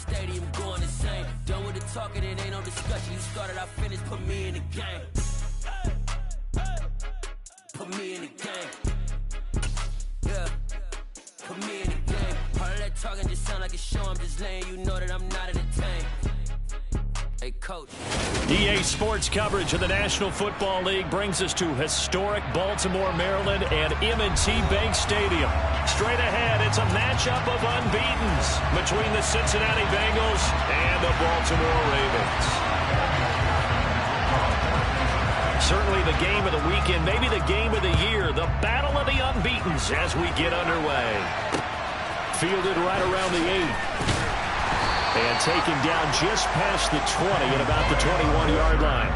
stadium going insane. Done with the talking, it ain't no discussion. You started, I finished, put me in the game. Put me in the game. Yeah, put me in the game. All of that talking just sound like a show. I'm just laying you know that I'm not entertained. Hey, coach. EA Sports coverage of the National Football League brings us to historic Baltimore, Maryland, and M&T Bank Stadium. Straight ahead, it's a matchup of unbeatens between the Cincinnati Bengals and the Baltimore Ravens. Certainly the game of the weekend, maybe the game of the year, the battle of the unbeatens as we get underway. Fielded right around the 8. And taken down just past the 20 at about the 21-yard line.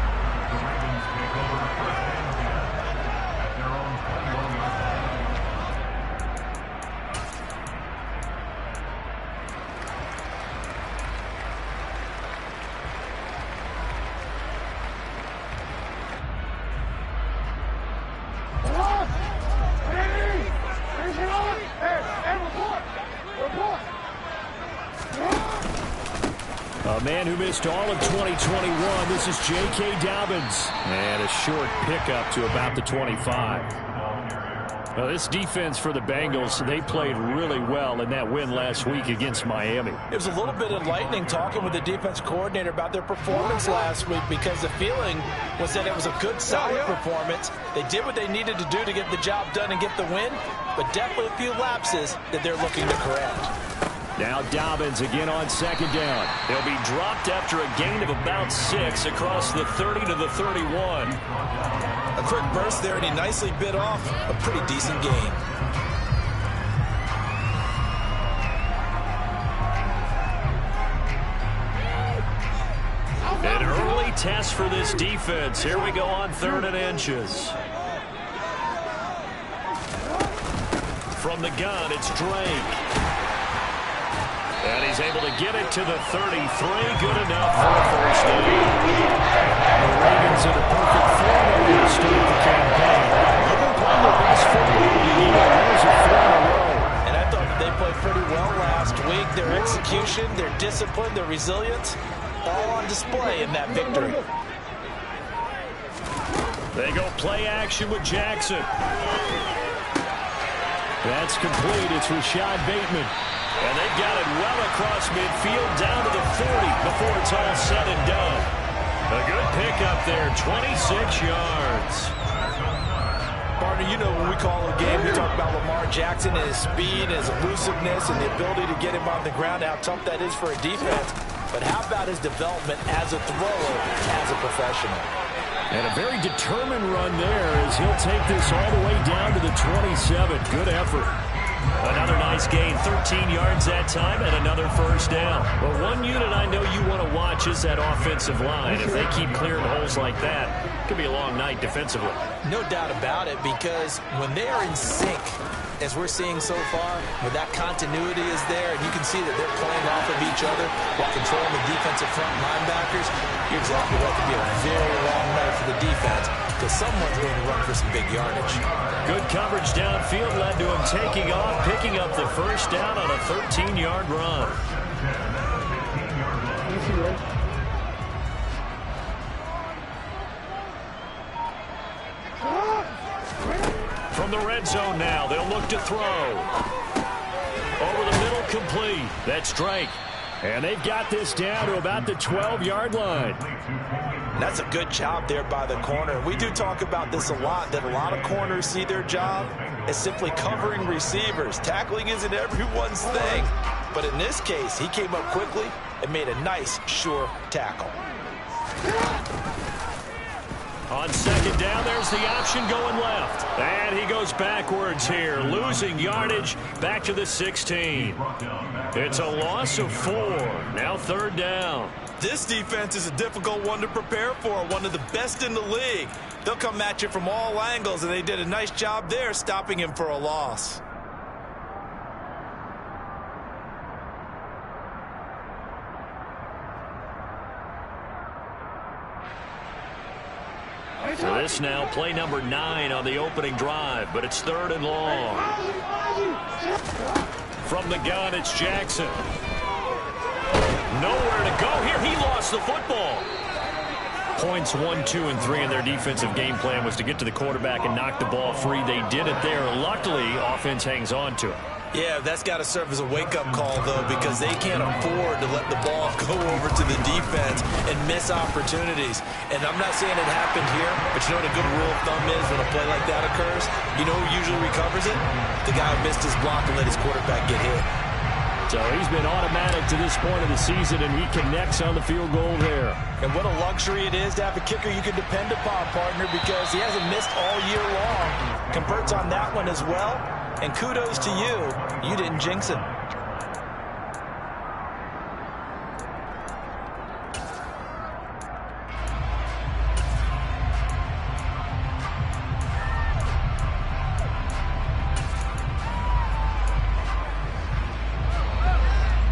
A man who missed all of 2021, this is J.K. Dobbins. And a short pickup to about the 25. Well, this defense for the Bengals, they played really well in that win last week against Miami. It was a little bit enlightening talking with the defense coordinator about their performance last week, because the feeling was that it was a good, solid performance. They did what they needed to do to get the job done and get the win, but definitely a few lapses that they're looking to correct. Now Dobbins again on second down. They'll be dropped after a gain of about 6 across the 30 to the 31. A quick burst there, and he nicely bit off a pretty decent gain. An early test for this defense. Here we go on 3rd and inches. From the gun, it's Drake. And he's able to get it to the 33. Good enough for a first down. The Ravens in a perfect form to start the campaign. They've been playing their best football of the year. There's a 4 in a row. And I thought that they played pretty well last week. Their execution, their discipline, their resilience, all on display in that victory. They go play action with Jackson. That's complete. It's Rashad Bateman. And they've got it well across midfield down to the 40 before it's all said and done. A good pickup there, 26 yards. Partner, you know when we call a game, we talk about Lamar Jackson and his speed, his elusiveness, and the ability to get him on the ground, how tough that is for a defense. But how about his development as a thrower, as a professional? And a very determined run there as he'll take this all the way down to the 27. Good effort. Another nice gain, 13 yards that time, and another first down. Well, one unit I know you want to watch is that offensive line. If they keep clearing holes like that, it could be a long night defensively. No doubt about it, because when they are in sync, as we're seeing so far, where that continuity is there, and you can see that they're playing off of each other while controlling the defensive front linebackers, you're exactly right. It could be a very long night for the defense, because someone's going to run for some big yardage. Good coverage downfield led to him taking off, picking up the first down on a 13-yard run. From the red zone now, they'll look to throw. Over the middle, complete. That's Drake. And they've got this down to about the 12-yard line. That's a good job there by the corner. We do talk about this a lot, that a lot of corners see their job as simply covering receivers. Tackling isn't everyone's thing. But in this case, he came up quickly and made a nice, sure tackle. On second down, there's the option going left. And he goes backwards here, losing yardage back to the 16. It's a loss of 4. Now 3rd down. This defense is a difficult one to prepare for, one of the best in the league. They'll come at you from all angles, and they did a nice job there stopping him for a loss. So this now play number 9 on the opening drive, but it's 3rd and long. From the gun, it's Jackson. Nowhere to go here. He lost the football. Points 1, 2, and 3 in their defensive game plan was to get to the quarterback and knock the ball free. They did it there. Luckily, offense hangs on to it. Yeah, that's got to serve as a wake-up call, though, because they can't afford to let the ball go over to the defense and miss opportunities. And I'm not saying it happened here, but you know what a good rule of thumb is when a play like that occurs? You know who usually recovers it? The guy who missed his block and let his quarterback get hit. So he's been automatic to this point of the season, and he connects on the field goal there. And what a luxury it is to have a kicker you can depend upon, partner, because he hasn't missed all year long. Converts on that one as well. And kudos to you. You didn't jinx him.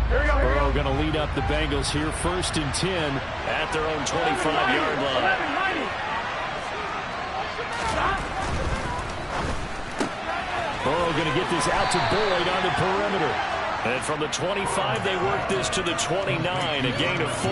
Burrow going to lead up the Bengals here, 1st and 10 at their own 25-yard line. Burrow going to get this out to Boyd on the perimeter. And from the 25, they work this to the 29, a gain of 4.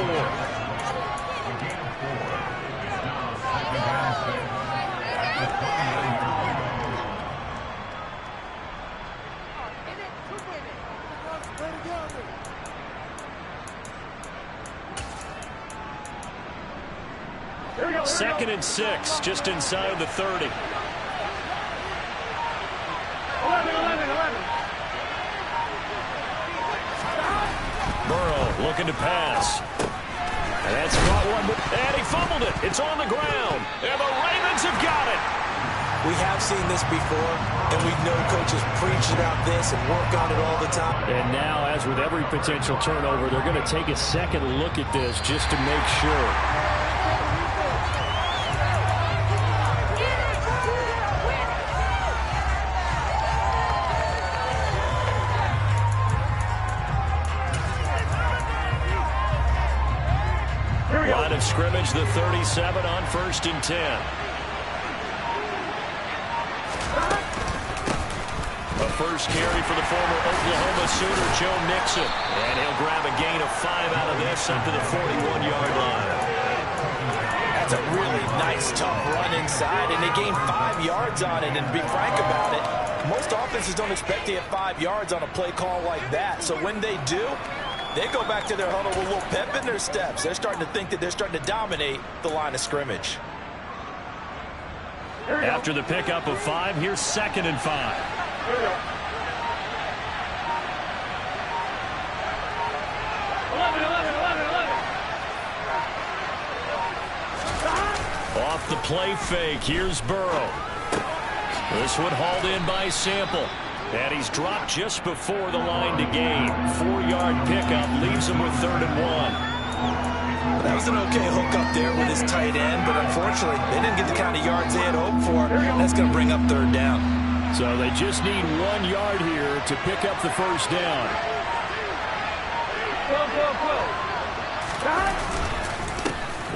Second and 6, just inside the 30. Burrow looking to pass. And that's caught one. And he fumbled it. It's on the ground. And the Ravens have got it. We have seen this before, and we know coaches preach about this and work on it all the time. And now, as with every potential turnover, they're going to take a second look at this just to make sure. Line of scrimmage, the 37 on 1st and 10. A first carry for the former Oklahoma Sooner, Joe Mixon. And he'll grab a gain of 5 out of this up to the 41-yard line. That's a really nice, tough run inside, and they gained 5 yards on it. And to be frank about it, most offenses don't expect to get 5 yards on a play call like that. So when they do, they go back to their huddle with a little pep in their steps. They're starting to think that they're starting to dominate the line of scrimmage. After the pickup of 5, here's 2nd and 5. Off the play fake, here's Burrow. This one hauled in by Sample. And he's dropped just before the line to gain. 4-yard pickup leaves him with 3rd and 1. That was an okay hook up there with his tight end, but unfortunately, they didn't get the kind of yards they had hoped for. That's going to bring up 3rd down. So they just need 1 yard here to pick up the 1st down.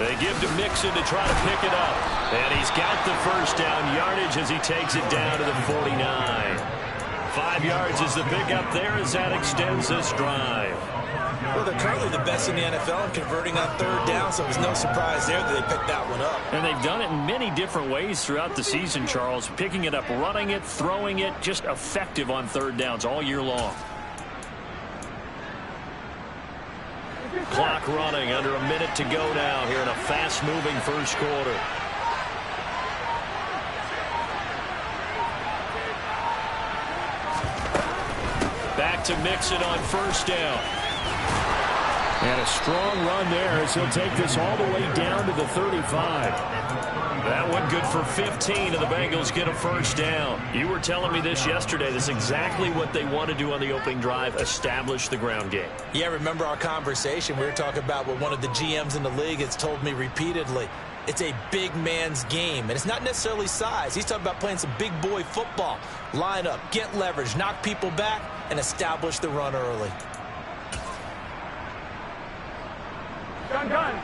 They give to Mixon to try to pick it up. And he's got the 1st down yardage as he takes it down to the 49. 5 yards is the pickup there as that extends this drive. Well, they're currently the best in the NFL in converting on 3rd down, so it was no surprise there that they picked that one up. And they've done it in many different ways throughout the season, Charles. Picking it up, running it, throwing it, just effective on 3rd downs all year long. Clock running, under a minute to go now here in a fast-moving first quarter. Back to Mixon on 1st down. And a strong run there as he'll take this all the way down to the 35. That one good for 15, and the Bengals get a 1st down. You were telling me this yesterday. This is exactly what they want to do on the opening drive, establish the ground game. Yeah, remember our conversation? We were talking about what one of the GMs in the league has told me repeatedly. It's a big man's game, and it's not necessarily size. He's talking about playing some big boy football. Line up, get leverage, knock people back, and establish the run early. Gun.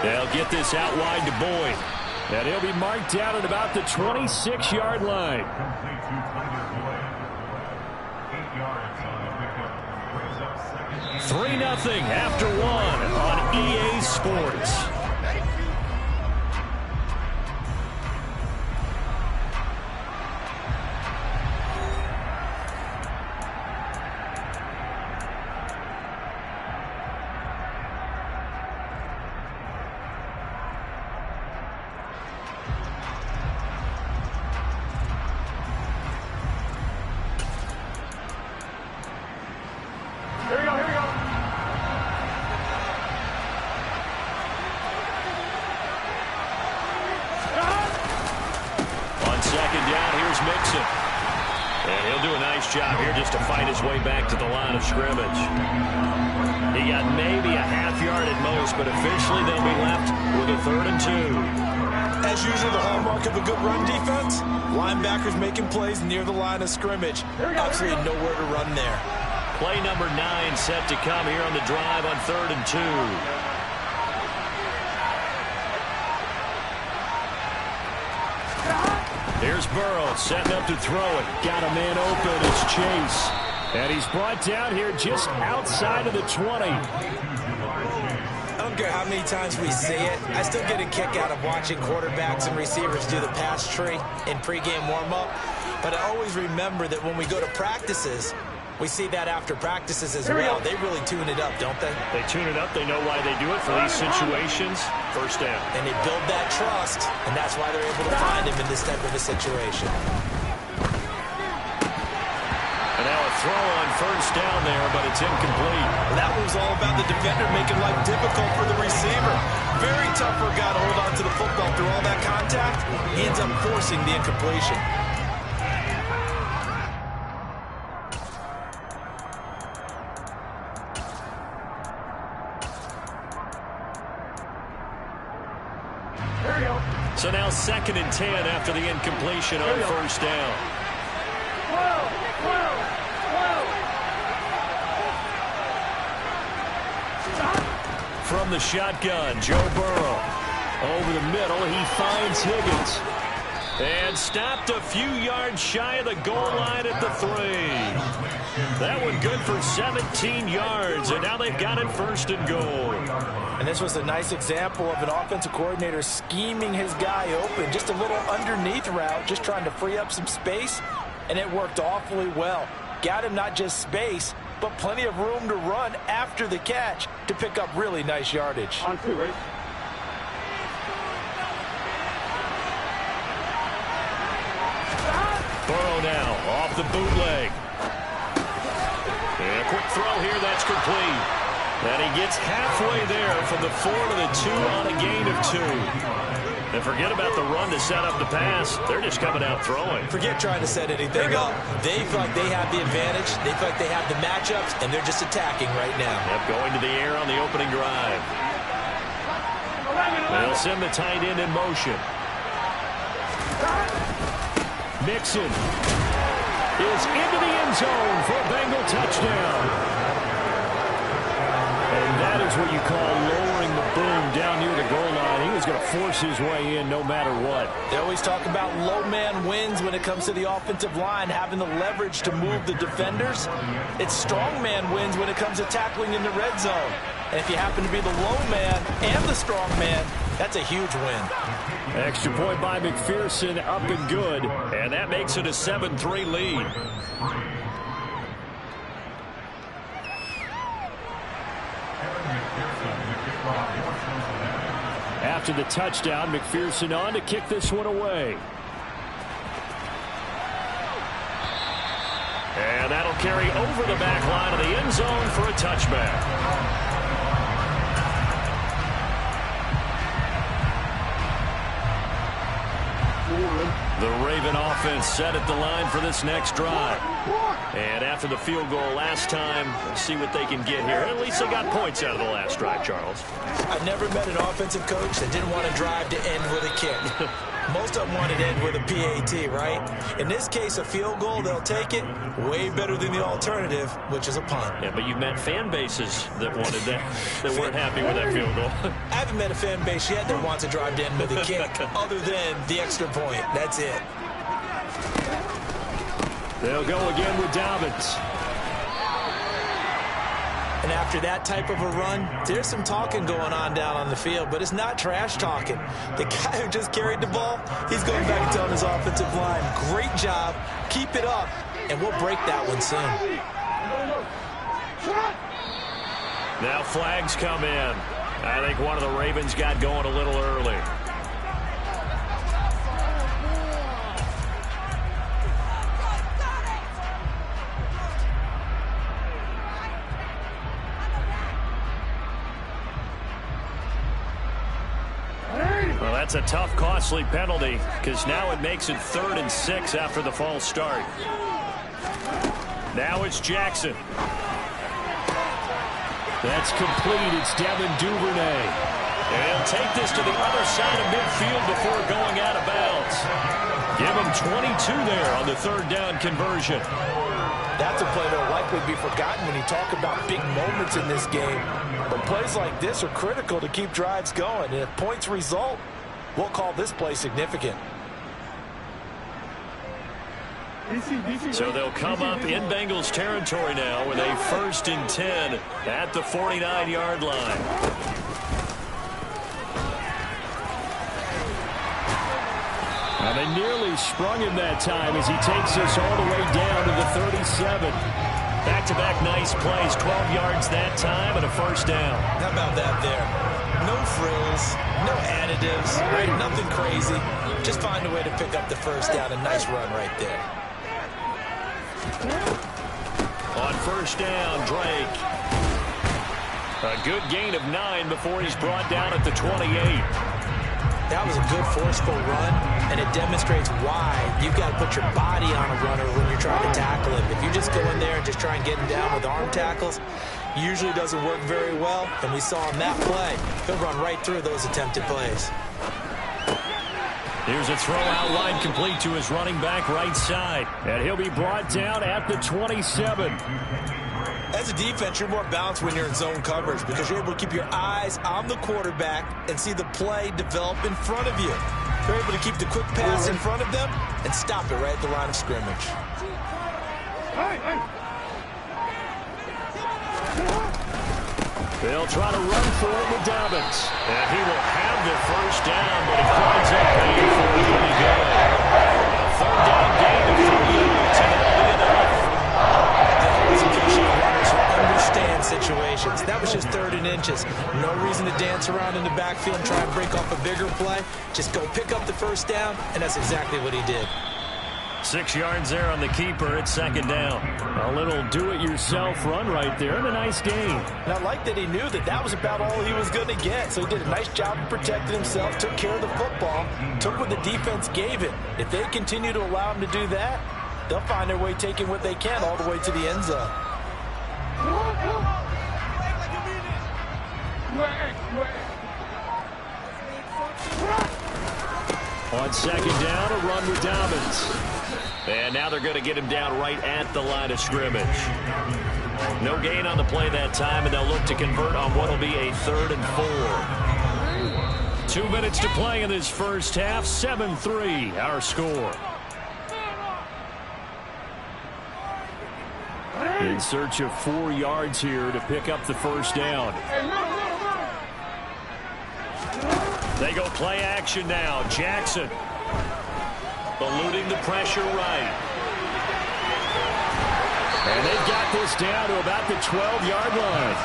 They'll get this out wide to Boyd. And he'll be marked down at about the 26-yard line. 3-0 after one on EA Sports. Job here just to fight his way back to the line of scrimmage. He got maybe a half yard at most, but officially they'll be left with a 3rd and 2. As usual, the hallmark of a good run defense, linebackers making plays near the line of scrimmage. Absolutely nowhere to run there. Play number 9 set to come here on the drive on 3rd and 2. Here's Burrow setting up to throw it. Got a man open. It's Chase. And he's brought down here just outside of the 20. I don't care how many times we see it. I still get a kick out of watching quarterbacks and receivers do the pass tree in pregame warm-up. But I always remember that when we go to practices, we see that after practices as well. They really tune it up, don't they? They tune it up. They know why they do it for these situations. First down. And they build that trust, and that's why they're able to find him in this type of a situation. And now a throw on first down there, but it's incomplete. That was all about the defender making life difficult for the receiver. Very tough for a guy to hold on to the football through all that contact. He ends up forcing the incompletion. So now 2nd and 10 after the incompletion on first down. From the shotgun, Joe Burrow. Over the middle, he finds Higgins. And stopped a few yards shy of the goal line at the 3. That one good for 17 yards, and now they've got it 1st and goal. And this was a nice example of an offensive coordinator scheming his guy open. Just a little underneath route, just trying to free up some space, and it worked awfully well. Got him not just space, but plenty of room to run after the catch to pick up really nice yardage. On 2, right? Burrow now off the bootleg. And a quick throw here, that's complete. And he gets halfway there from the 4 to the 2 on a gain of 2. And forget about the run to set up the pass. They're just coming out throwing. Forget trying to set anything up. They feel like they have the advantage. They feel like they have the matchups, and they're just attacking right now. Yep, going to the air on the opening drive. They'll send the tight end in motion. Mixon is into the end zone for a Bengal touchdown. And that is what you call lowering the boom down near the goal line. He was going to force his way in no matter what. They always talk about low man wins when it comes to the offensive line, having the leverage to move the defenders. It's strong man wins when it comes to tackling in the red zone. And if you happen to be the low man and the strong man, that's a huge win. Extra point by McPherson, up and good. And that makes it a 7-3 lead. After the touchdown, McPherson on to kick this one away. And that'll carry over the back line of the end zone for a touchback. The Raven offense set at the line for this next drive. And after the field goal last time, let's see what they can get here. At least they got points out of the last drive, Charles. I've never met an offensive coach that didn't want to drive to end with a kick. Most of them want it end with a PAT, right? In this case, a field goal, they'll take it. Way better than the alternative, which is a punt. Yeah, but you've met fan bases that wanted that, that weren't happy with that field goal. I haven't met a fan base yet that wants to drive to end with a kick other than the extra point. That's it. They'll go again with Dobbins. And after that type of a run, there's some talking going on down on the field, but it's not trash talking. The guy who just carried the ball, he's going back and telling his offensive line, great job, keep it up, and we'll break that one soon. Now flags come in. I think one of the Ravens got going a little early. Well, that's a tough, costly penalty because now it makes it 3rd and 6 after the false start. Now it's Jackson. That's complete. It's Devin Duvernay. And he'll take this to the other side of midfield before going out of bounds. Give him 22 there on the 3rd down conversion. That's a play that will likely be forgotten when you talk about big moments in this game. But plays like this are critical to keep drives going. And if points result, we'll call this play significant. So they'll come up in Bengals territory now with a 1st and 10 at the 49-yard line. And they nearly sprung him that time as he takes us all the way down to the 37. Back-to-back nice plays, 12 yards that time and a 1st down. How about that there? No frills, no additives, right? Nothing crazy. Just find a way to pick up the 1st down. A nice run right there. On 1st down, Drake. A good gain of 9 before he's brought down at the 28. That was a good forceful run, and it demonstrates why you've got to put your body on a runner when you're trying to tackle him. If you just go in there and just try and get him down with arm tackles, usually doesn't work very well, and we saw on that play, he'll run right through those attempted plays. Here's a throw out line complete to his running back right side, and he'll be brought down at the 27. As a defense, you're more balanced when you're in zone coverage because you're able to keep your eyes on the quarterback and see the play develop in front of you. You're able to keep the quick pass in front of them and stop it right at the line of scrimmage. They'll try to run for it with Dobbins. And he will have the 1st down, but it winds up paying for it pretty good. A 3rd down gain of 3 yards, and that'll be enough. Runners who understand situations. That was just 3rd and inches. No reason to dance around in the backfield and try and break off a bigger play. Just go pick up the 1st down, and that's exactly what he did. 6 yards there on the keeper at 2nd down. A little do-it-yourself run right there and a nice gain. And I like that he knew that that was about all he was going to get. So he did a nice job of protecting himself, took care of the football, took what the defense gave him. If they continue to allow him to do that, they'll find their way taking what they can all the way to the end zone. On 2nd down, a run with Dobbins. And now they're going to get him down right at the line of scrimmage. No gain on the play that time, and they'll look to convert on what will be a 3rd and 4. 2 minutes to play in this first half. 7-3, our score. In search of 4 yards here to pick up the 1st down. They go play action now. Jackson eluding the pressure right. And they've got this down to about the 12-yard line.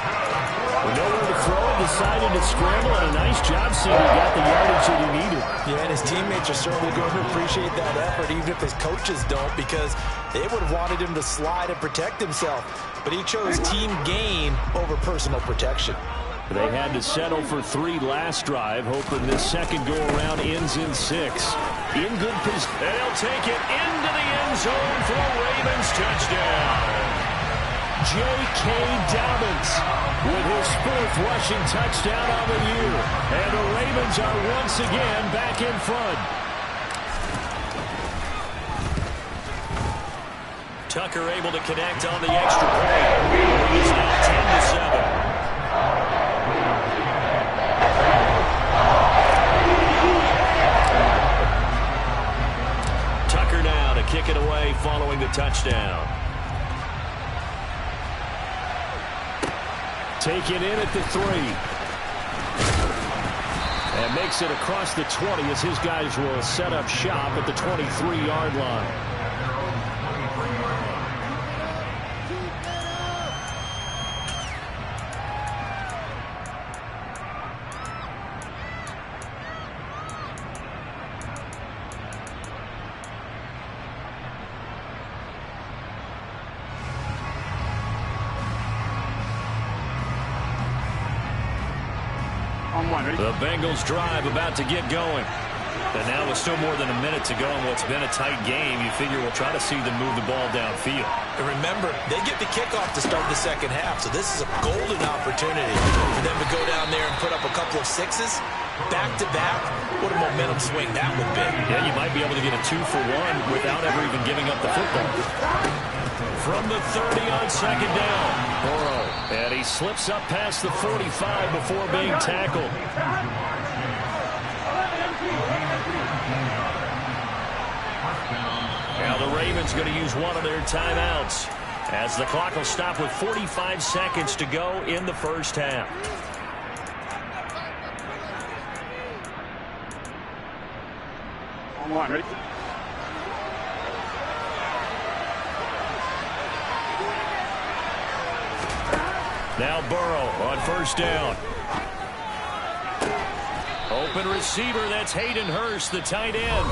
With nowhere to throw it, decided to scramble, and a nice job seeing he got the yardage that he needed. Yeah, and his teammates are certainly going to appreciate that effort, even if his coaches don't, because they would have wanted him to slide and protect himself. But he chose team gain over personal protection. They had to settle for 3 last drive, hoping this second go-around ends in 6. In good position. They'll take it into the end zone for a Ravens touchdown. J.K. Dobbins with his 4th rushing touchdown of the year. And the Ravens are once again back in front. Tucker able to connect on the extra point. It's now 10-7. Tucker now to kick it away following the touchdown. Taken in at the 3. And makes it across the 20 as his guys will set up shop at the 23-yard line. The Bengals drive about to get going. And now with still more than a minute to go in what's been a tight game, you figure we'll try to see them move the ball downfield. And remember, they get the kickoff to start the second half, so this is a golden opportunity for them to go down there and put up a couple of sixes. Back-to-back, what a momentum swing that would be. Yeah, you might be able to get a 2-for-1 without ever even giving up the football. From the 30 on second down, Burrow. And he slips up past the 45 before being tackled. Now the Ravens going to use one of their timeouts as the clock will stop with 45 seconds to go in the first half. Ready? Now Burrow on first down. Open receiver, that's Hayden Hurst, the tight end.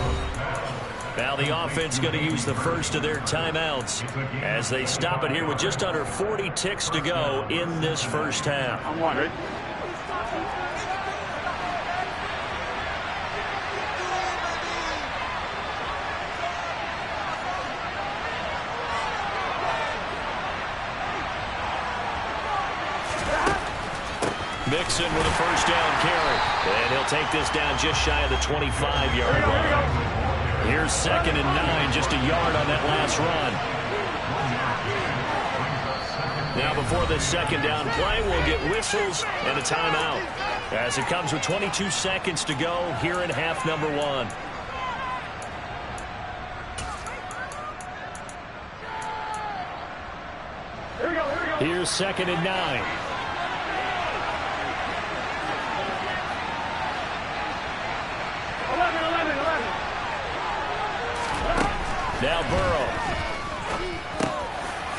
Now the offense going to use the first of their timeouts as they stop it here with just under 40 ticks to go in this first half. Ready? Mixon with a first down carry. And he'll take this down just shy of the 25-yard line. Here's 2nd and 9, just a yard on that last run. Now before this second down play, we'll get whistles and a timeout as it comes with 22 seconds to go here in half number 1. Here's 2nd and 9. Now Burrow.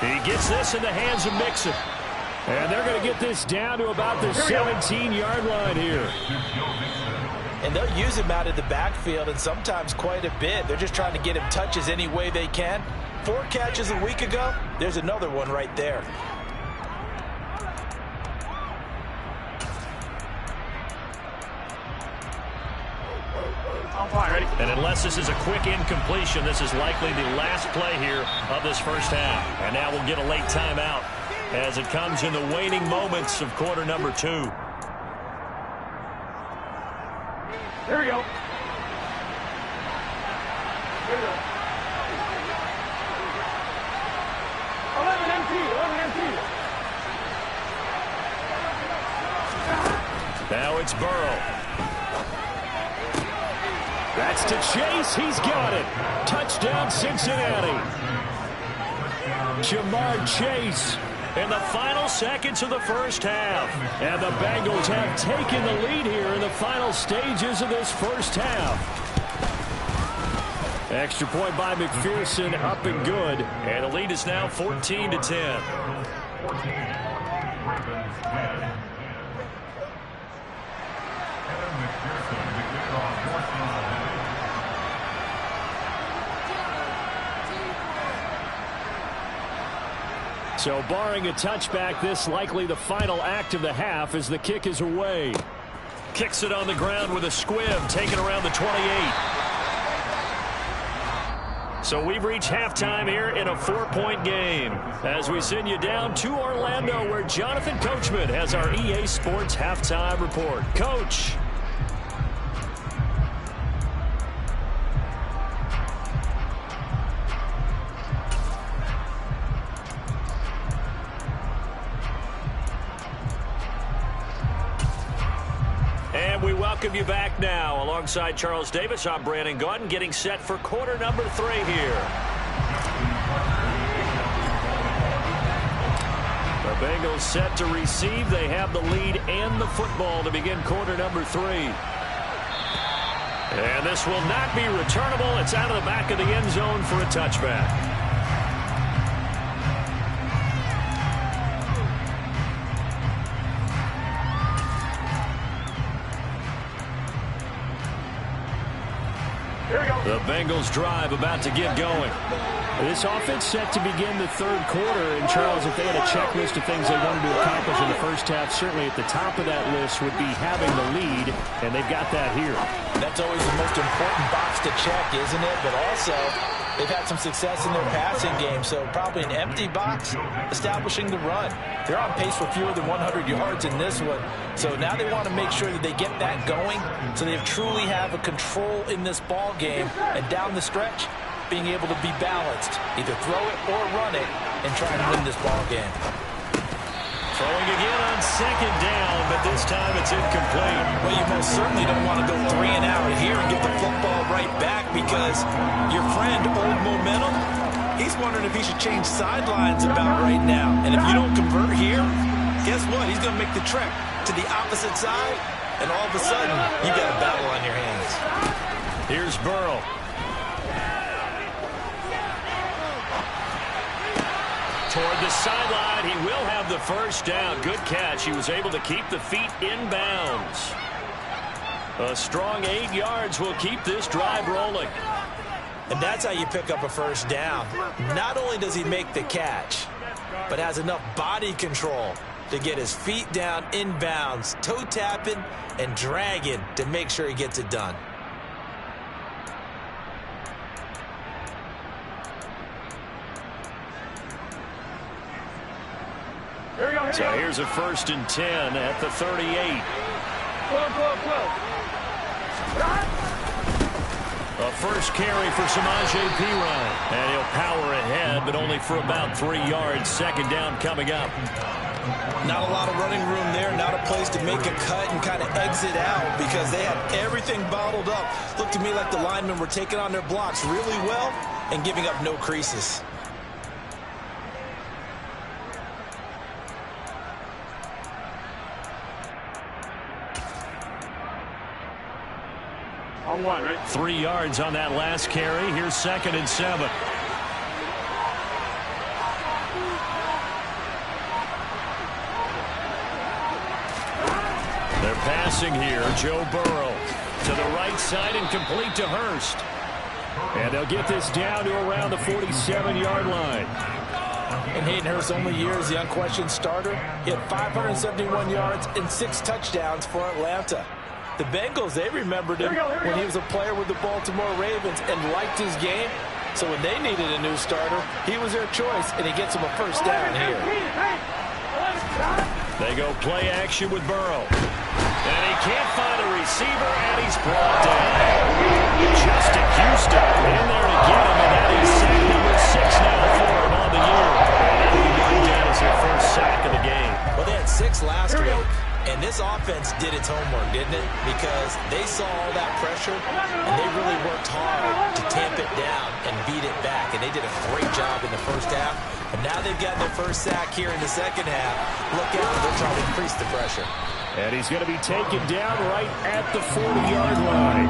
He gets this in the hands of Mixon. And they're going to get this down to about the 17-yard line here. And they'll use him out of the backfield, and sometimes quite a bit. They're just trying to get him touches any way they can. 4 catches a week ago. There's another one right there. And unless this is a quick incompletion, this is likely the last play here of this first half. And now we'll get a late timeout as it comes in the waning moments of quarter number 2. Here we go. Here we go. 11 empty. Now it's Burrow. That's to Chase. He's got it. Touchdown, Cincinnati. Jamar Chase in the final seconds of the first half. And the Bengals have taken the lead here in the final stages of this first half. Extra point by McPherson, up and good. And the lead is now 14-10. So barring a touchback, this likely the final act of the half as the kick is away. Kicks it on the ground with a squib, taken around the 28. So we've reached halftime here in a 4-point game as we send you down to Orlando where Jonathan Coachman has our EA Sports halftime report. Coach. welcome you back now. Alongside Charles Davis, I'm Brandon Gaudin, getting set for quarter number 3 here. The Bengals set to receive. They have the lead and the football to begin quarter number 3. And this will not be returnable. It's out of the back of the end zone for a touchback. The Bengals drive about to get going. This offense set to begin the third quarter. And, Charles, if they had a checklist of things they wanted to accomplish in the first half, certainly at the top of that list would be having the lead, and they've got that here. That's always the most important box to check, isn't it? But also, they've had some success in their passing game, so probably an empty box establishing the run. They're on pace for fewer than 100 yards in this one, so now they want to make sure that they get that going so they truly have a control in this ball game, and down the stretch, being able to be balanced, either throw it or run it, and try and win this ball game. Throwing again on second down, but this time it's incomplete. Well, you most certainly don't want to go 3 and out here and get the football right back, because your friend, Old Momentum, he's wondering if he should change sidelines about right now. And if you don't convert here, guess what? He's going to make the trek to the opposite side, and all of a sudden, you got a battle on your hands. Here's Burrow. Toward the sideline, he will have the first down. Good catch. He was able to keep the feet in bounds. A strong 8 yards will keep this drive rolling. And that's how you pick up a first down. Not only does he make the catch, but has enough body control to get his feet down in bounds, toe tapping and dragging to make sure he gets it done. So here's a 1st and 10 at the 38. A first carry for Samaje Perine. And he'll power ahead, but only for about 3 yards. Second down coming up. Not a lot of running room there. Not a place to make a cut and kind of exit out, because they had everything bottled up. Looked to me like the linemen were taking on their blocks really well and giving up no creases. On 1, right? 3 yards on that last carry. Here's 2nd and 7. They're passing here. Joe Burrow to the right side and complete to Hurst. And they'll get this down to around the 47-yard line. And Hayden Hurst's only year as the unquestioned starter, he had 571 yards and 6 touchdowns for Atlanta. The Bengals, they remembered him when he was a player with the Baltimore Ravens and liked his game. So when they needed a new starter, he was their choice, and he gets them a first down here. They go play action with Burrow. And he can't find a receiver, and he's brought down. Justin Houston in there to get him, and that is sack number 6 now for him on the year. And that is their first sack of the game. Well, they had 6 last week. And this offense did its homework, didn't it? Because they saw all that pressure, and they really worked hard to tamp it down and beat it back. And they did a great job in the first half. And now they've gotten their first sack here in the second half. Look out, they're trying to increase the pressure. And he's going to be taken down right at the 40-yard line.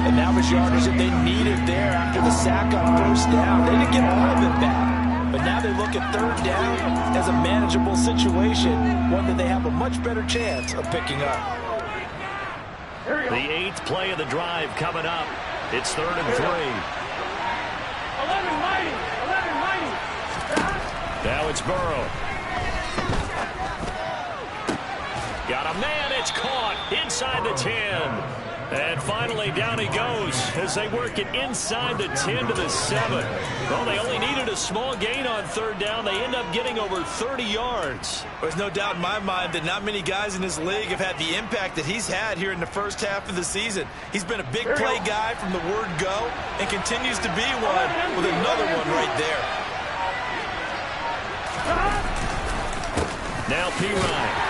And now was yardage that they needed there after the sack on first down. They didn't get all of it back. But now they look at third down as a manageable situation, one that they have a much better chance of picking up. The 8th play of the drive coming up. It's 3rd and 3. 11-90. Now it's Burrow. Got a man, it's caught inside the 10. And finally, down he goes as they work it inside the 10 to the 7. Well, they only needed a small gain on third down. They end up getting over 30 yards. There's no doubt in my mind that not many guys in this league have had the impact that he's had here in the first half of the season. He's been a big play guy from the word go and continues to be one with another one right there. Now Perine.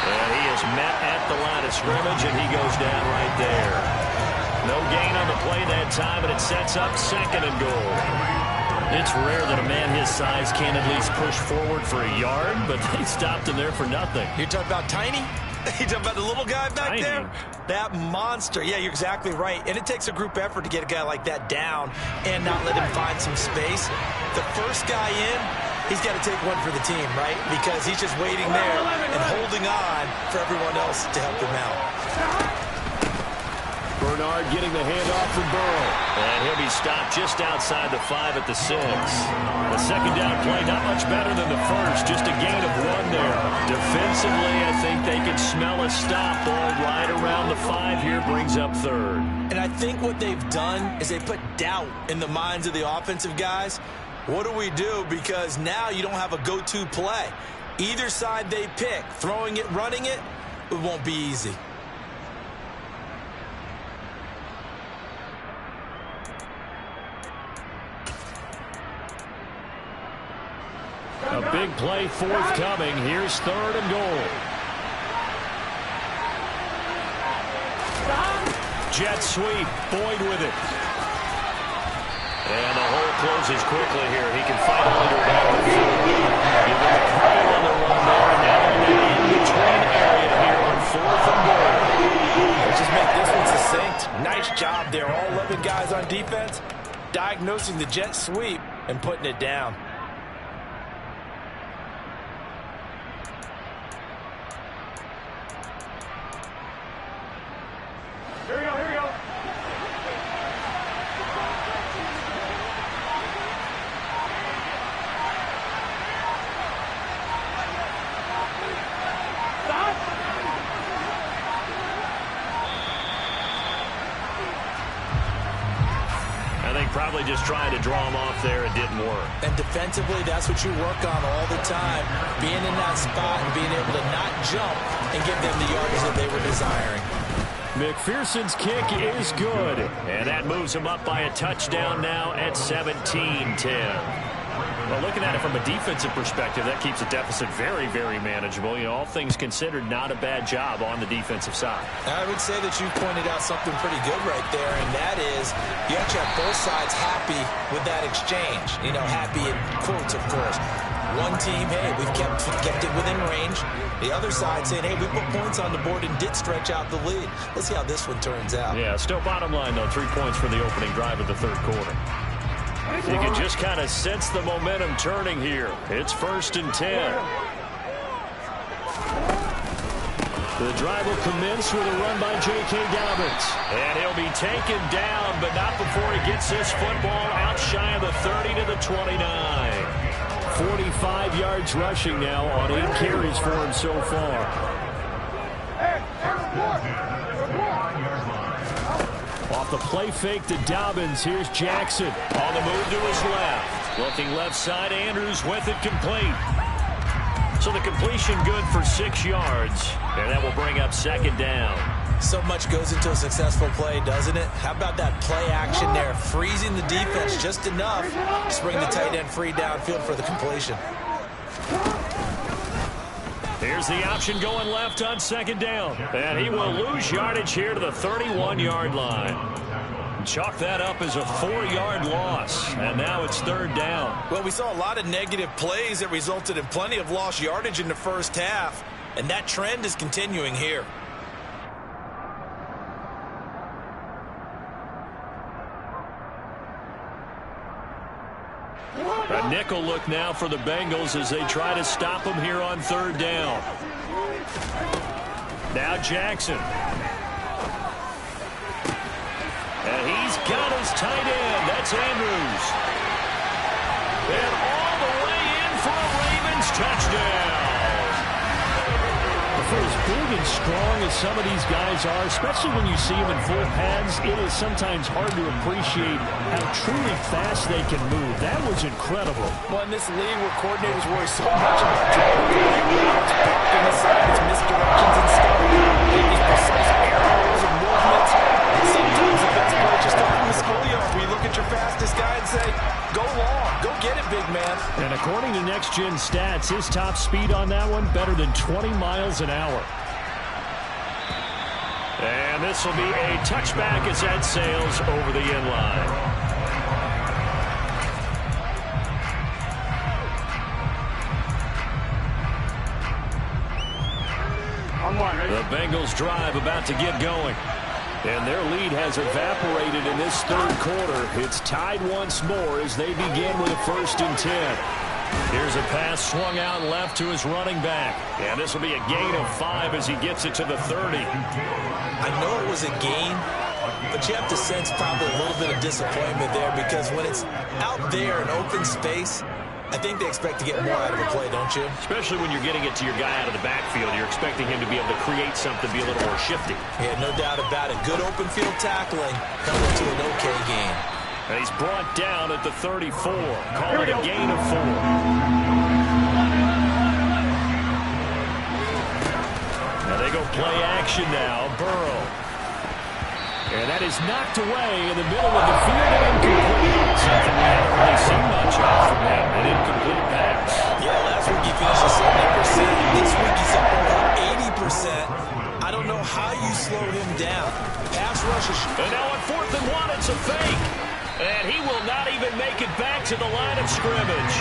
And he is met at the line of scrimmage, and he goes down right there. No gain on the play that time, and it sets up 2nd and goal. It's rare that a man his size can't at least push forward for a yard, but they stopped him there for nothing. You're talking about tiny? You talking about the little guy back Tiny. there? That monster. Yeah, you're exactly right. And it takes a group effort to get a guy like that down and not let him find some space. The first guy in, he's got to take one for the team, right? Because he's just waiting there and holding on for everyone else to help him out. Bernard getting the handoff from Burrow. And he'll be stopped just outside the 5 at the 6. The second down play, not much better than the first. Just a gain of 1 there. Defensively, I think they can smell a stop. Ball right around the 5 here, brings up 3rd. And I think what they've done is they put doubt in the minds of the offensive guys. What do we do? Because now you don't have a go-to play. Either side they pick, throwing it, running it, it won't be easy. A big play forthcoming. Here's 3rd and goal. Jet sweep. Boyd with it. And the hole closes quickly here. He can fight a leader down the field. Give him a credit on the run there. And now in the in-between area here on 4th and goal. Let's just make this one succinct. Nice job there. All 11 guys on defense diagnosing the jet sweep and putting it down. Here we go, here we go. Stop! I think probably just trying to draw him off there. It didn't work. And defensively, that's what you work on all the time. Being in that spot and being able to not jump and give them the yardage that they were desiring. McPherson's kick is good. And that moves him up by a touchdown now at 17-10. Well, looking at it from a defensive perspective, that keeps the deficit very, very manageable. You know, all things considered, not a bad job on the defensive side. I would say that you pointed out something pretty good right there, and that is you actually have both sides happy with that exchange. You know, happy in quotes, of course. One team, hey, we've kept it within range. The other side saying, hey, we put points on the board and did stretch out the lead. Let's see how this one turns out. Yeah, still bottom line, though, 3 points for the opening drive of the 3rd quarter. You can just kind of sense the momentum turning here. It's 1st and 10. The drive will commence with a run by J.K. Dobbins. And he'll be taken down, but not before he gets this football out shy of the 30 to the 29. 45 yards rushing now on 8 carries for him so far. Off the play fake to Dobbins, here's Jackson. On the move to his left. Looking left side, Andrews with it complete. So the completion good for 6 yards. And that will bring up 2nd down. So much goes into a successful play, doesn't it? How about that play action there? Freezing the defense just enough to bring the tight end free downfield for the completion. Here's the option going left on 2nd down. And he will lose yardage here to the 31-yard line. Chalk that up as a 4-yard loss. And now it's 3rd down. Well, we saw a lot of negative plays that resulted in plenty of lost yardage in the first half. And that trend is continuing here. A nickel look now for the Bengals as they try to stop him here on 3rd down. Now Jackson. And he's got his tight end. That's Andrews. And all the way in for a Ravens touchdown. For as big and strong as some of these guys are, especially when you see them in full pads, it is sometimes hard to appreciate how truly fast they can move. That was incredible. Well, in this league where coordinators worry so much about blocking assignments, misdirections, and stuff, these precise arrows and movements, sometimes the best play is just to run the schoolyard where you look at your fastest guy and say, go long, go get it, big man. And according to Next Gen Stats, his top speed on that one, better than 20 miles an hour. And this will be a touchback as that sails over the end line. The Bengals drive about to get going. And their lead has evaporated in this third quarter. It's tied once more as they begin with a 1st and 10. Here's a pass swung out left to his running back. And this will be a gain of 5 as he gets it to the 30. I know it was a gain, but you have to sense probably a little bit of disappointment there because when it's out there in open space, I think they expect to get more out of a play, don't you? Especially when you're getting it to your guy out of the backfield. You're expecting him to be able to create something, be a little more shifty. Yeah, no doubt about it. Good open field tackling coming to an okay game. And he's brought down at the 34. Call it a gain of 4. Now they go play action now. Burrow. And that is knocked away in the middle of the field and incomplete. Something we haven't really seen much of from him. An incomplete pass. Yeah, last week he finished at 70%. This week he's up over 80%. I don't know how you slow him down. Pass rushes. And now on 4th and 1, it's a fake. And he will not even make it back to the line of scrimmage.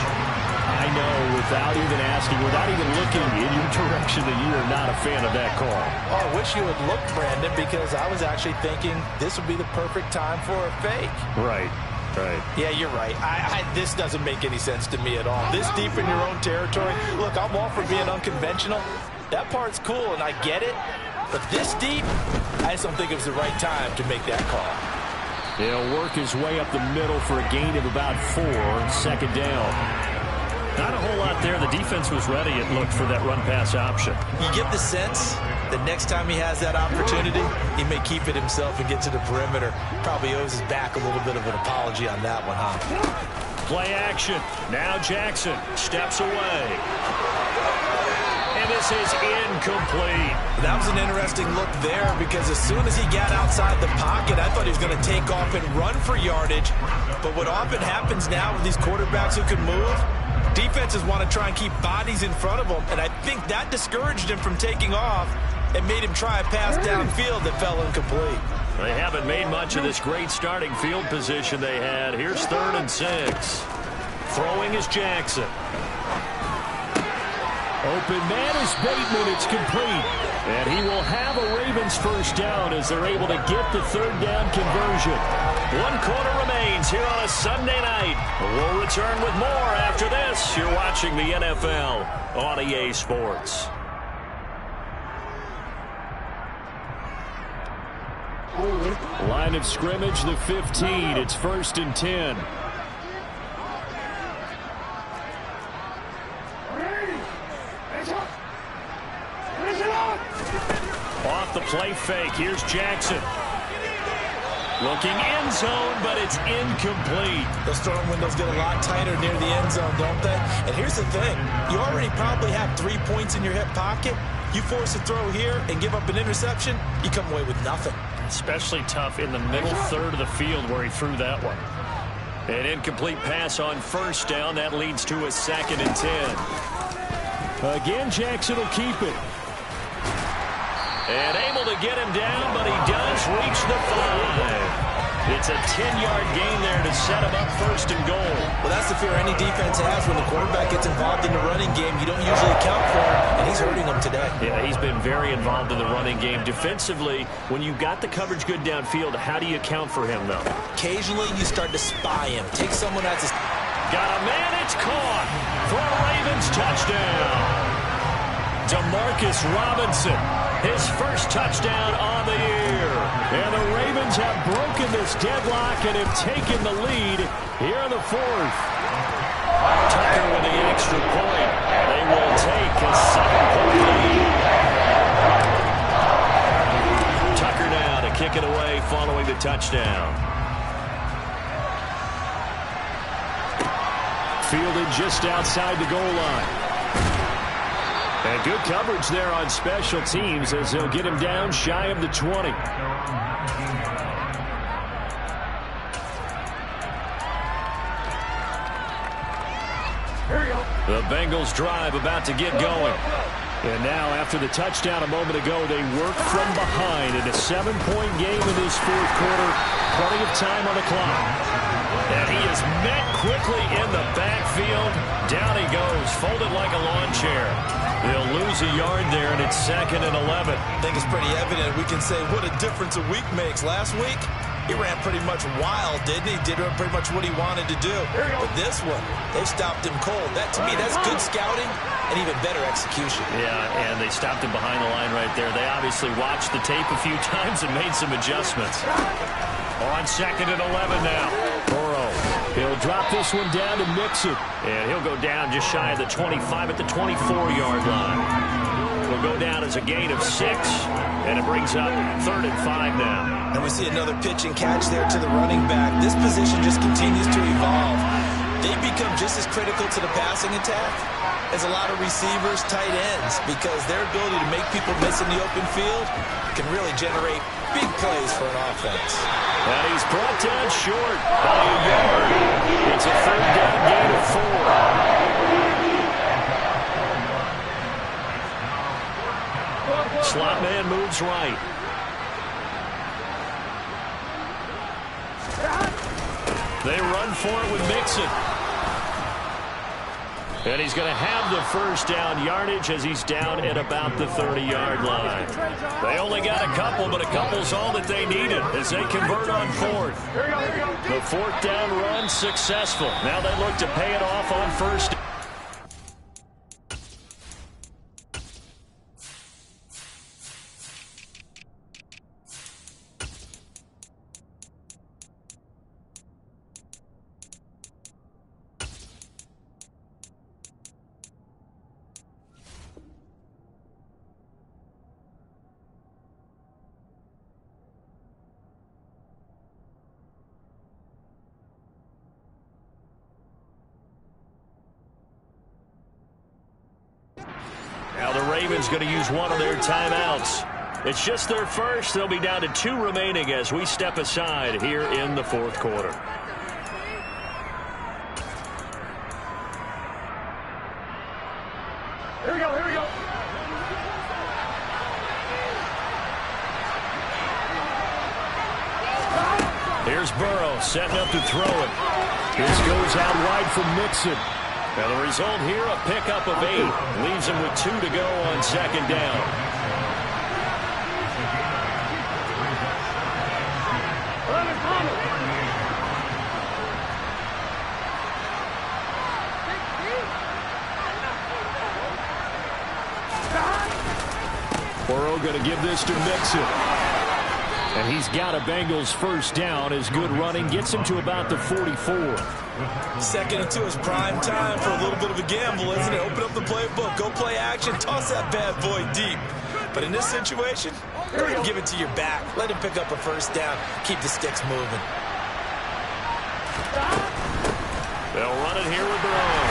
I know, without even asking, without even looking in your direction, that you are not a fan of that call. Oh, I wish you would look, Brandon, because I was actually thinking this would be the perfect time for a fake. Right. Yeah, you're right. This doesn't make any sense to me at all. This deep in your own territory. Look, I'm all for being unconventional. That part's cool, and I get it. But this deep, I just don't think it was the right time to make that call. He'll work his way up the middle for a gain of about 4, 2nd down. Not a whole lot there. The defense was ready, it looked, for that run-pass option. You get the sense that next time he has that opportunity, he may keep it himself and get to the perimeter. Probably owes his back a little bit of an apology on that one, huh? Play action. Now Jackson steps away. And this is incomplete. That was an interesting look there because as soon as he got outside the pocket, I thought he was going to take off and run for yardage. But what often happens now with these quarterbacks who can move, defenses want to try and keep bodies in front of them, and I think that discouraged him from taking off and made him try a pass downfield that fell incomplete. They haven't made much of this great starting field position they had. Here's 3rd and 6. Throwing is Jackson. Open man is Bateman. It's complete. And he will have a Ravens 1st down as they're able to get the 3rd down conversion. 1 quarter remains here on a Sunday night. We'll return with more after this. You're watching the NFL on EA Sports. Line of scrimmage, the 15. It's 1st and 10. Off the play fake. Here's Jackson. Looking end zone, but it's incomplete. Those throwing windows get a lot tighter near the end zone, don't they? And here's the thing. You already probably have 3 points in your hip pocket. You force a throw here and give up an interception, you come away with nothing. Especially tough in the middle third of the field where he threw that one. An incomplete pass on 1st down. That leads to a 2nd and 10. Again, Jackson will keep it. And able to get him down, but he does reach the 5. It's a 10-yard gain there to set him up 1st and goal. Well, that's the fear any defense has when the quarterback gets involved in the running game. You don't usually account for him, and he's hurting them today. Yeah, he's been very involved in the running game. Defensively, when you've got the coverage good downfield, how do you account for him, though? Occasionally, you start to spy him. Take someone that's got a man, it's caught for a Ravens touchdown. DeMarcus Robinson, his 1st touchdown on the year. And the Ravens have broken this deadlock and have taken the lead here in the 4th. Tucker with the extra point. They will take a 7-point lead. Tucker now to kick it away following the touchdown. Fielded just outside the goal line. And good coverage there on special teams as they'll get him down shy of the 20. The Bengals drive about to get going. And now, after the touchdown a moment ago, they work from behind in a 7-point game in this fourth quarter. Plenty of time on the clock. And he is met quickly in the backfield. Down he goes, folded like a lawn chair. They'll lose a yard there, and it's 2nd and 11. I think it's pretty evident. We can say what a difference a week makes. Last week, he ran pretty much wild, didn't he? Did pretty much what he wanted to do. But this one, they stopped him cold. That, to me, that's good scouting and even better execution. Yeah, and they stopped him behind the line right there. They obviously watched the tape a few times and made some adjustments. On 2nd and 11 now. Burrow. He'll drop this one down to Mixon. And he'll go down just shy of the 25 at the 24-yard line. Will go down as a gain of 6. And it brings up 3rd and 5 now. And we see another pitch and catch there to the running back. This position just continues to evolve. They become just as critical to the passing attack as a lot of receivers, tight ends, because their ability to make people miss in the open field can really generate big plays for an offense. And he's brought down short by a yard. It's a 3rd down gain of 4. Slot man moves right. They run for it with Mixon. And he's going to have the first down yardage as he's down at about the 30-yard line. They only got a couple, but a couple's all that they needed as they convert on 4th. The 4th down run successful. Now they look to pay it off on 1st. Now the Ravens going to use one of their timeouts. It's just their first. They'll be down to 2 remaining as we step aside here in the 4th quarter. Here we go, here we go. Here's Burrow setting up to throw it. This goes out wide from Mixon. Now the result here, a pickup of 8. Leaves him with 2 to go on 2nd down. Burrow going to give this to Mixon. And he's got a Bengals first down. His good running gets him to about the 44. 2nd and 2 is prime time for a little bit of a gamble, isn't it? Open up the playbook, go play action, toss that bad boy deep. But in this situation, give it to your back. Let him pick up a first down. Keep the sticks moving. They'll run it here with Burrow.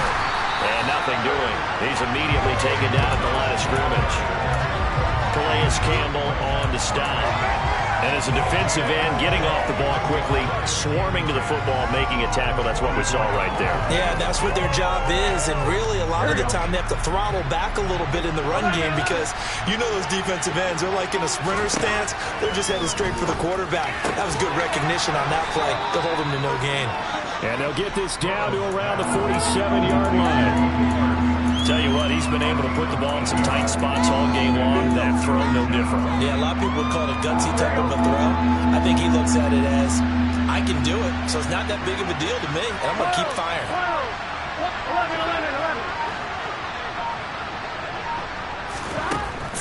And nothing doing. He's immediately taken down at the line of scrimmage. Calais Campbell on to stop. And as a defensive end, getting off the ball quickly, swarming to the football, making a tackle. That's what we saw right there. Yeah, that's what their job is. And really, a lot of the time, they have to throttle back a little bit in the run game because you know those defensive ends, they're like in a sprinter stance. They're just headed straight for the quarterback. That was good recognition on that play to hold them to no gain. And they'll get this down to around the 47-yard line. Tell you what, he's been able to put the ball in some tight spots all game long. That throw, no different. Yeah, a lot of people would call it a gutsy type of a throw. I think he looks at it as, I can do it, so it's not that big of a deal to me, and I'm going to keep firing.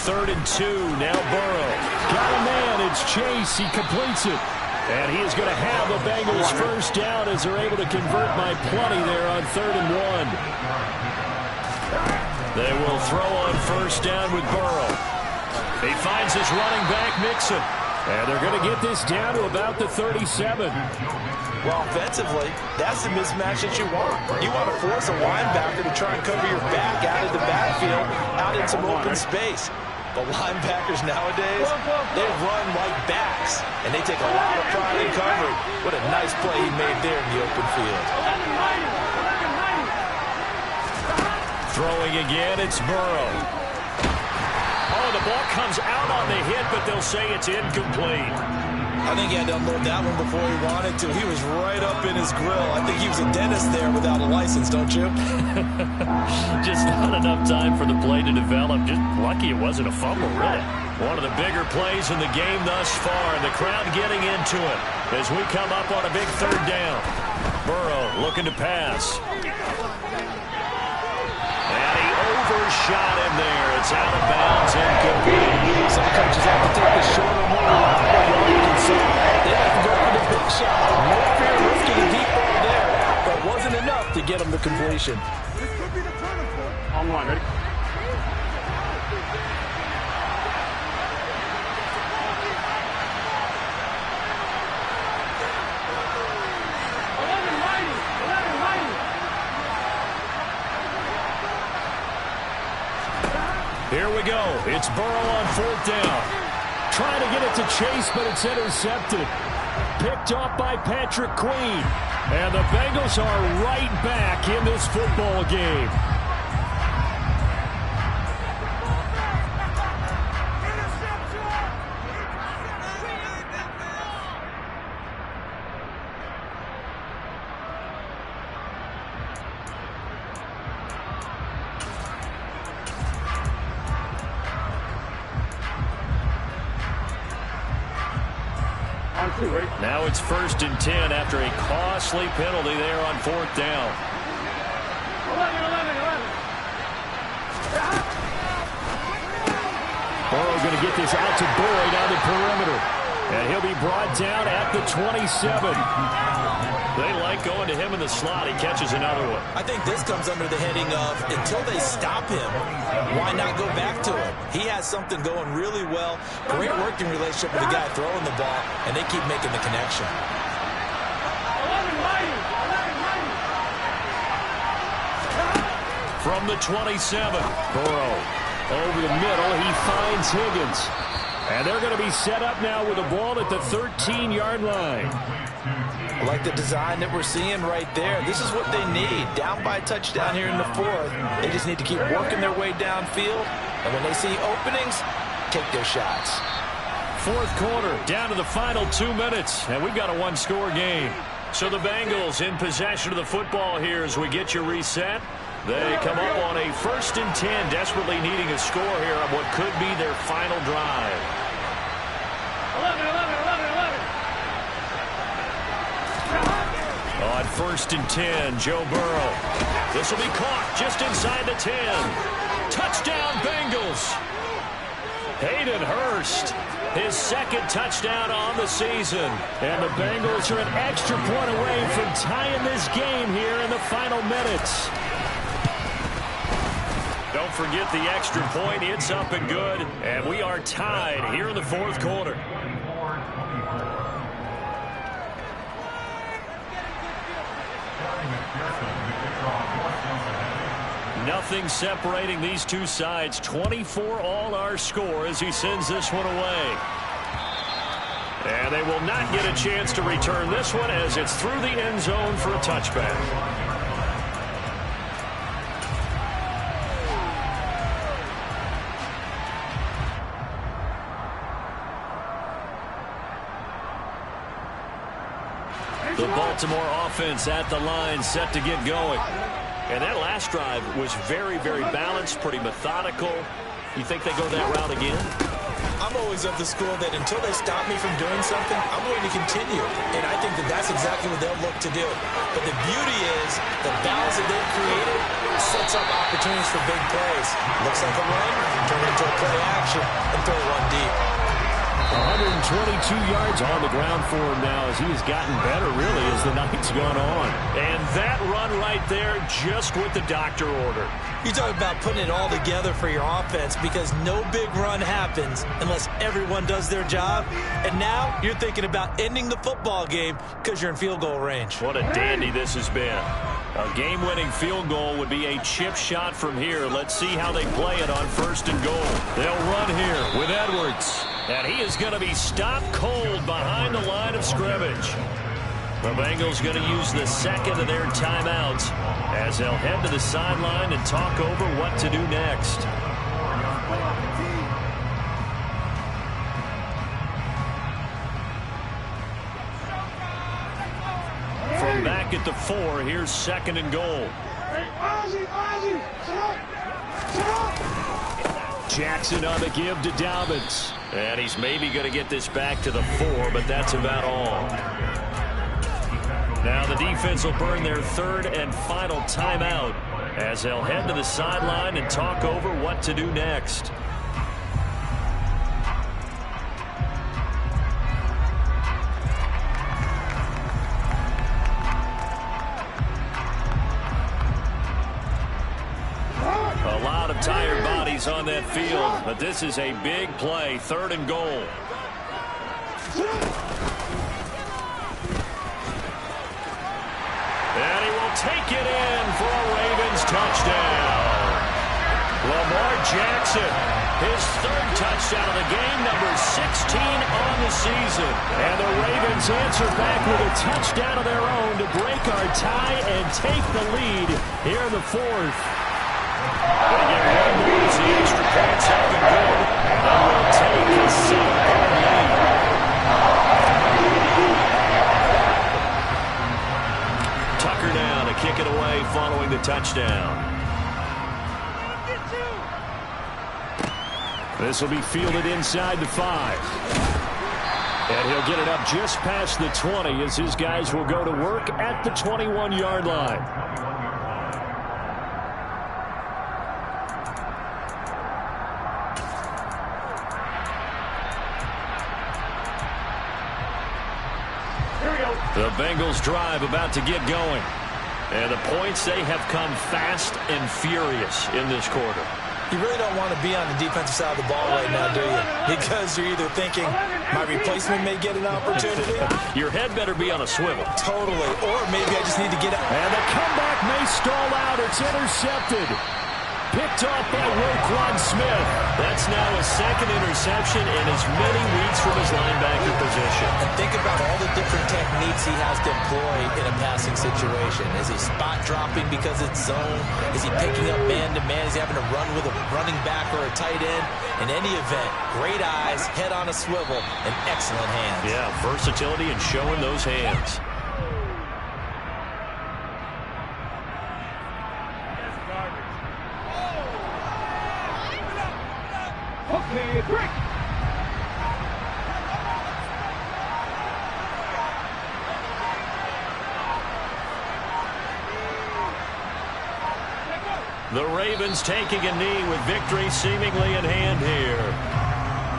3rd and 2, now Burrow. Got a man, it's Chase, he completes it. And he is going to have a Bengals first down as they're able to convert by plenty there on 3rd and 1. They will throw on first down with Burrow. He finds his running back, Mixon. And they're going to get this down to about the 37. Well, offensively, that's the mismatch that you want. You want to force a linebacker to try and cover your back out of the backfield, out in some open space. The linebackers nowadays, they run like backs, and they take a lot of pride in covering. What a nice play he made there in the open field. Throwing again, it's Burrow. Oh, the ball comes out on the hit, but they'll say it's incomplete. I think he had to unload that one before he wanted to. He was right up in his grill. I think he was a dentist there without a license, don't you? Just not enough time for the play to develop. Just lucky it wasn't a fumble, really. One of the bigger plays in the game thus far, and the crowd getting into it as we come up on a big third down. Burrow looking to pass. And he overshot him there. It's out of bounds, incomplete. Some coaches have to take the shorter, more reliable route. So they have to go for the big shot. No fear of risking a deep ball there, but it wasn't enough to get him to completion. This could be the turning point. On one, ready? Here we go. It's Burrow on fourth down. Trying to get it to Chase, but it's intercepted. Picked off by Patrick Queen. And the Bengals are right back in this football game. Now it's 1st and 10 after a costly penalty there on fourth down. 11. Burrow going to get this out to Boyd on the perimeter. And he'll be brought down at the 27. They like going to him in the slot. He catches another one. I think this comes under the heading of until they stop him, why not go back to him? He has something going really well. Great working relationship with the guy throwing the ball, and they keep making the connection. From the 27, Burrow over the middle. He finds Higgins. And they're going to be set up now with the ball at the 13-yard line. I like the design that we're seeing right there. This is what they need. Down by a touchdown here in the fourth. They just need to keep working their way downfield. And when they see openings, take their shots. Fourth quarter, down to the final 2 minutes. And we've got a one-score game. So the Bengals in possession of the football here as we get you reset. They come up on a 1st and 10, desperately needing a score here on what could be their final drive. 11. On 1st and 10, Joe Burrow. This will be caught just inside the 10. Touchdown, Bengals. Hayden Hurst, his second touchdown on the season. And the Bengals are an extra point away from tying this game here in the final minutes. Don't forget the extra point. It's up and good. And we are tied here in the fourth quarter. Nothing separating these two sides. 24 all our score as he sends this one away. And they will not get a chance to return this one as it's through the end zone for a touchback. The Baltimore offense at the line, set to get going. And that last drive was very, very balanced, pretty methodical. You think they go that route again? I'm always of the school that until they stop me from doing something, I'm going to continue. And I think that that's exactly what they'll look to do. But the beauty is the balance that they've created sets up opportunities for big plays. Looks like a run, turn it into a play action, and throw one deep. 122 yards on the ground for him now as he has gotten better, really, as the night's gone on. And that run right there, just what the doctor ordered. You talk about putting it all together for your offense because no big run happens unless everyone does their job. And now you're thinking about ending the football game because you're in field goal range. What a dandy this has been. A game-winning field goal would be a chip shot from here. Let's see how they play it on 1st and goal. They'll run here with Edwards. And he is going to be stopped cold behind the line of scrimmage. The Bengals going to use the second of their timeouts as they'll head to the sideline and talk over what to do next. From back at the 4, here's 2nd and goal. Jackson on the give to Dobbins. And he's maybe going to get this back to the 4, but that's about all. Now the defense will burn their 3rd and final timeout as they'll head to the sideline and talk over what to do next. A lot of tired bodies on that field, but this is a big play, 3rd and goal. And he will take it in for a Ravens touchdown. Lamar Jackson, his 3rd touchdown of the game, number 16 on the season. And the Ravens answer back with a touchdown of their own to break our tie and take the lead here in the 4th. Going to get one more as the extra points have been good. And will take a 7-point lead. Tucker now to kick it away following the touchdown. This will be fielded inside the 5. And he'll get it up just past the 20 as his guys will go to work at the 21-yard line. The Bengals drive about to get going. And the points, they have come fast and furious in this quarter. You really don't want to be on the defensive side of the ball right now, do you? Because you're either thinking, my replacement may get an opportunity. Your head better be on a swivel. Totally. Or maybe I just need to get out. And the comeback may stall out. It's intercepted. Picked off by Roquan Smith. That's now a 2nd interception in as many weeks from his linebacker position. And think about all the different techniques he has to employ in a passing situation. Is he spot dropping because it's zone? Is he picking up man-to-man? Is he having to run with a running back or a tight end? In any event, great eyes, head on a swivel, and excellent hands. Yeah, versatility and showing those hands. Okay, break. The Ravens taking a knee with victory seemingly in hand here.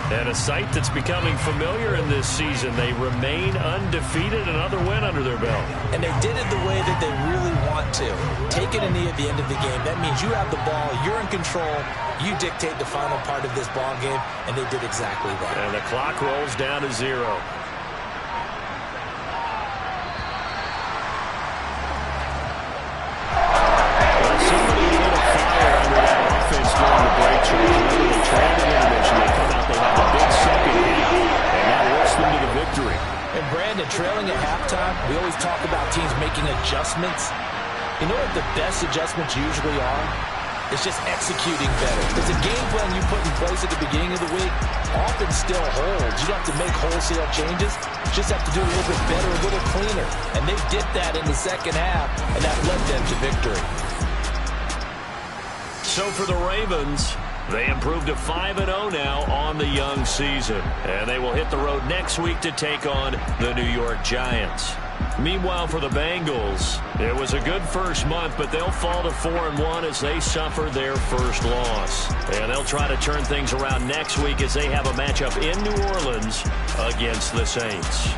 And a sight that's becoming familiar in this season. They remain undefeated, another win under their belt. And they did it the way that they really want to. Taking a knee at the end of the game, that means you have the ball, you're in control, you dictate the final part of this ball game, and they did exactly that. And the clock rolls down to 0. Somebody lit a fire under that offense during the break. They trailed the intermission. They come out, they have the big second half, and that lifts them to the victory. And Brandon, trailing at halftime, we always talk about teams making adjustments. You know what the best adjustments usually are? It's just executing better. Because the game plan you put in place at the beginning of the week often still holds. You don't have to make wholesale changes. You just have to do a little bit better, a little cleaner. And they did that in the second half, and that led them to victory. So for the Ravens, they improved to 5-0 now on the young season. And they will hit the road next week to take on the New York Giants. Meanwhile, for the Bengals, it was a good first month, but they'll fall to 4-1 as they suffer their first loss. And they'll try to turn things around next week as they have a matchup in New Orleans against the Saints.